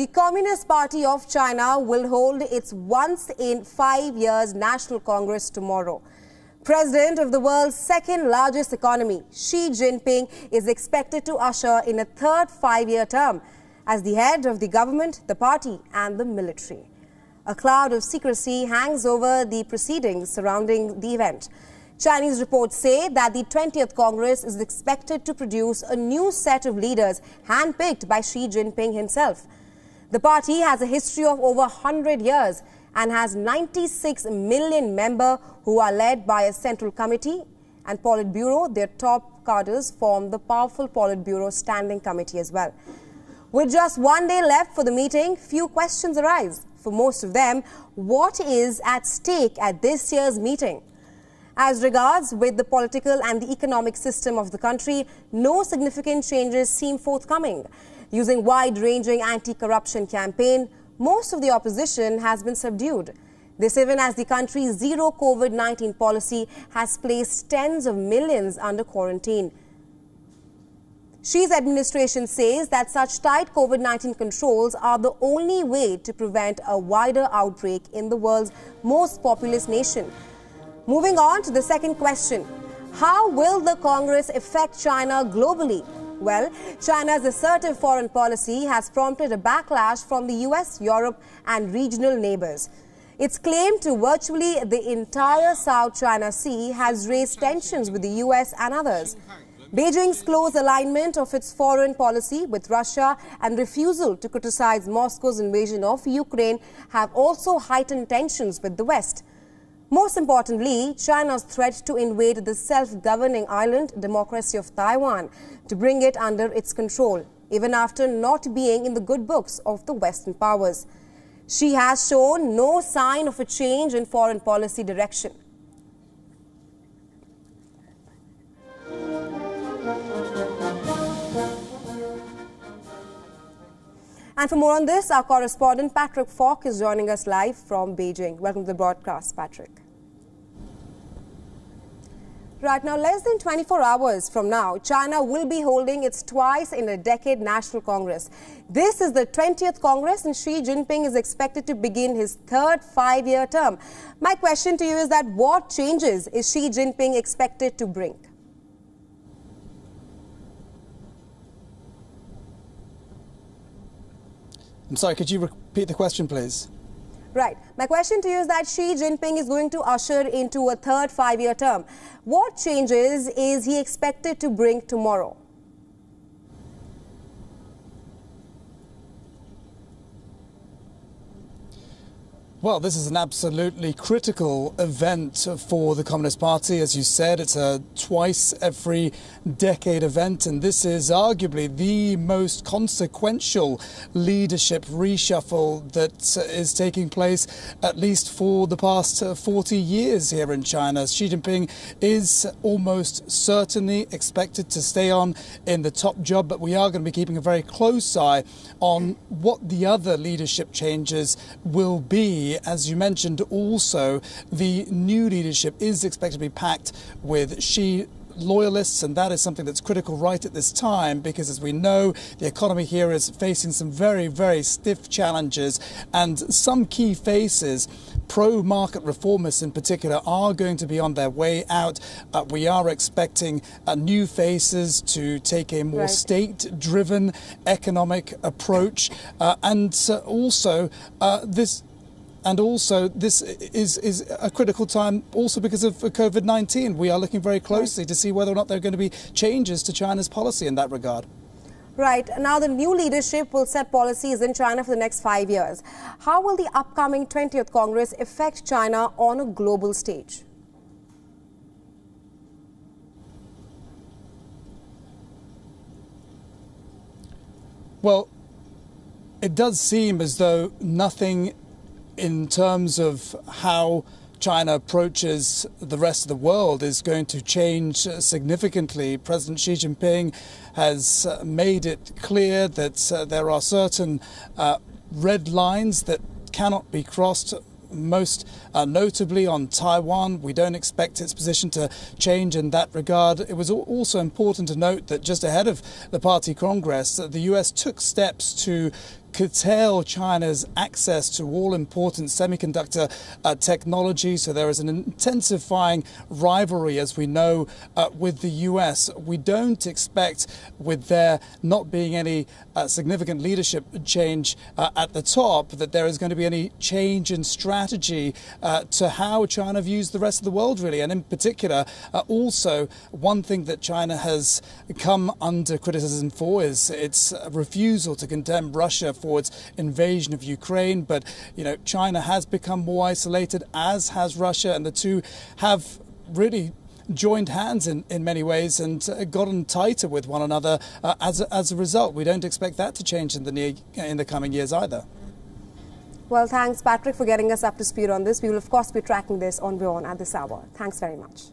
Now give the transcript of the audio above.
The Communist Party of China will hold its once in 5 years National Congress tomorrow. President of the world's second largest economy, Xi Jinping, is expected to usher in a third 5-year term as the head of the government, the party and the military. A cloud of secrecy hangs over the proceedings surrounding the event. Chinese reports say that the 20th Congress is expected to produce a new set of leaders handpicked by Xi Jinping himself. The party has a history of over 100 years and has 96 million members who are led by a central committee and Politburo. Their top cadres form the powerful Politburo Standing Committee as well. With just 1 day left for the meeting, few questions arise. For most of them, what is at stake at this year's meeting? As regards with the political and the economic system of the country, no significant changes seem forthcoming. Using wide-ranging anti-corruption campaign, most of the opposition has been subdued. This even as the country's zero COVID-19 policy has placed tens of millions under quarantine. Xi's administration says that such tight COVID-19 controls are the only way to prevent a wider outbreak in the world's most populous nation. Moving on to the second question, how will the Congress affect China globally? Well, China's assertive foreign policy has prompted a backlash from the US, Europe and regional neighbors. Its claim to virtually the entire South China Sea has raised tensions with the US and others. Beijing's close alignment of its foreign policy with Russia and refusal to criticize Moscow's invasion of Ukraine have also heightened tensions with the West. Most importantly, China's threat to invade the self-governing island democracy of Taiwan to bring it under its control, even after not being in the good books of the Western powers. Xi has shown no sign of a change in foreign policy direction. And for more on this, our correspondent Patrick Falk is joining us live from Beijing. Welcome to the broadcast, Patrick. Right now, less than 24 hours from now, China will be holding its twice-in-a-decade National Congress. This is the 20th Congress and Xi Jinping is expected to begin his third 5-year term. My question to you is that what changes is Xi Jinping expected to bring? I'm sorry, could you repeat the question, please? Right. My question to you is that Xi Jinping is going to usher into a third 5-year term. What changes is he expected to bring tomorrow? Well, this is an absolutely critical event for the Communist Party. As you said, it's a twice every decade event, and this is arguably the most consequential leadership reshuffle that is taking place, at least for the past 40 years here in China. Xi Jinping is almost certainly expected to stay on in the top job, but we are going to be keeping a very close eye on what the other leadership changes will be. As you mentioned, also, the new leadership is expected to be packed with Xi loyalists, and that is something that's critical right at this time because, as we know, the economy here is facing some very, very stiff challenges, and some key faces, pro-market reformists in particular, are going to be on their way out. We are expecting new faces to take a more state-driven economic approach, and also this is a critical time also because of COVID-19. We are looking very closely to see whether or not there are going to be changes to China's policy in that regard. Right. Now the new leadership will set policies in China for the next 5 years. How will the upcoming 20th Congress affect China on a global stage? Well, it does seem as though nothing in terms of how China approaches the rest of the world is going to change significantly. President Xi Jinping has made it clear that there are certain red lines that cannot be crossed. Most notably on Taiwan. We don't expect its position to change in that regard. It was also important to note that just ahead of the party congress, the US took steps to curtail China's access to all important semiconductor technology. So there is an intensifying rivalry, as we know, with the US. We don't expect, with there not being any significant leadership change at the top, that there is going to be any change in strategy to how China views the rest of the world, really. And in particular, also, one thing that China has come under criticism for is its refusal to condemn Russia for its invasion of Ukraine. But, you know, China has become more isolated, as has Russia, and the two have really joined hands in many ways and gotten tighter with one another as a result. We don't expect that to change in the coming years either. Well, thanks, Patrick, for getting us up to speed on this. We will, of course, be tracking this on WION at this hour. Thanks very much.